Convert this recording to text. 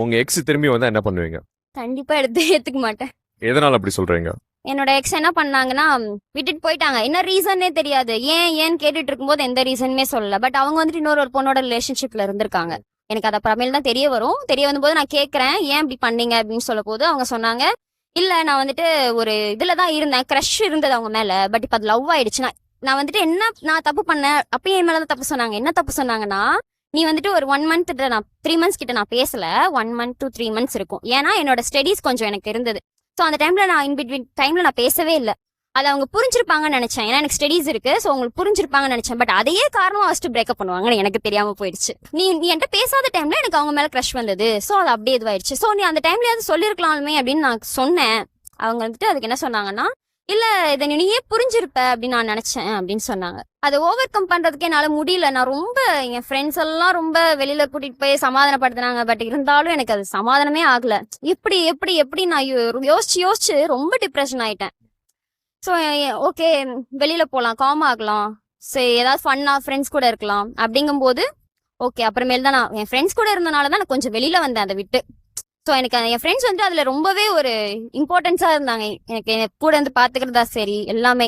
உங்க எக்ஸ் திரும்பி வந்தா என்ன பண்ணுவீங்க? கண்டிப்பா எடுத்து ஏத்துக்க மாட்டேன். எதனால அப்படி சொல்றீங்க? என்னோட எக்ஸ் என்ன பண்ணாங்கன்னா, விட்டுட்டு போயிட்டாங்க. என்ன ரீசன்னே தெரியாது. ஏன்னு கேட்டுட்டு இருக்கும்போது எந்த ரீசனுமே சொல்லல. பட் அவங்க வந்துட்டு இன்னொரு ஒரு பொண்ணோட ரிலேஷன்ஷிப்ல இருந்திருக்காங்க. எனக்கு அது அப்புறமேல் தான் தெரிய வரும். தெரிய வந்தபோது நான் கேட்கிறேன், ஏன் இப்படி பண்ணீங்க அப்படின்னு சொல்லும்போது அவங்க சொன்னாங்க, இல்ல நான் வந்துட்டு ஒரு இதுல தான் இருந்தேன். க்ரஷ் இருந்தது அவங்க மேல. பட் இப்ப அது லவ் ஆயிடுச்சு. நான் வந்துட்டு என்ன நான் தப்பு பண்ணேன். அப்பயும் என் மேலதான் தப்பு சொன்னாங்க. என்ன தப்பு சொன்னாங்கன்னா, நீ வந்துட்டு ஒரு 1 மந்த் நான் 3 மந்த்ஸ் கிட்ட நான் பேசல. 1 மந்த் to 3 மந்த்ஸ் இருக்கும். ஏன்னா என்னோட ஸ்டடீஸ் கொஞ்சம் எனக்கு இருந்தது. ஸோ அந்த டைம்ல நான் இன்பிட்வீன் டைம்ல நான் பேசவே இல்லை. அதை அவங்க புரிஞ்சிருப்பாங்கன்னு நினைச்சேன். ஏன்னா எனக்கு ஸ்டடீஸ் இருக்கு. ஸோ அவங்களுக்கு புரிஞ்சிருப்பாங்கன்னு நினைச்சேன். பட் அதையே காரணமா ஃபர்ஸ்ட் பிரேக்கப் பண்ணுவாங்கன்னு எனக்கு தெரியாம போயிடுச்சு. நீ என்கிட்ட பேசாத டைம்ல எனக்கு அவங்க மேல க்ரஷ் வந்தது. ஸோ அது அப்படியே இதுவாயிடுச்சு. ஸோ நீ அந்த டைம்லயாவது சொல்லிருக்கலாமே அப்படின்னு நான் சொன்னேன். அவங்க வந்துட்டு அதுக்கு என்ன சொன்னாங்கன்னா, இல்ல இதை நீயே புரிஞ்சிருப்ப அப்படின்னு நான் நினைச்சேன் அப்படின்னு சொன்னாங்க. அதை ஓவர் கம் பண்றதுக்கே என்னால முடியல. நான் ரொம்ப என் ஃப்ரெண்ட்ஸ் எல்லாம் ரொம்ப வெளியில கூட்டிட்டு போய் சமாதானப்படுத்தினாங்க. பட் இருந்தாலும் எனக்கு அது சமாதானமே ஆகல. எப்படி எப்படி எப்படி நான் யோசிச்சு யோசிச்சு ரொம்ப டிப்ரெஷன் ஆயிட்டேன். ஸோ ஓகே, வெளியில போகலாம், காம் ஆகலாம், சரி ஏதாவது ஃபன்னா ஃப்ரெண்ட்ஸ் கூட இருக்கலாம் அப்படிங்கும்போது ஓகே. அப்புறமேல் தான் நான் என் ஃப்ரெண்ட்ஸ் கூட இருந்தனால தான் நான் கொஞ்சம் வெளியில வந்தேன் அதை விட்டு. ஸோ எனக்கு என் ஃப்ரெண்ட்ஸ் வந்துட்டு அதுல ரொம்பவே ஒரு இம்பார்ட்டன்ஸா இருந்தாங்க. எனக்கு கூட இருந்து பாத்துக்கிறதா சரி எல்லாமே.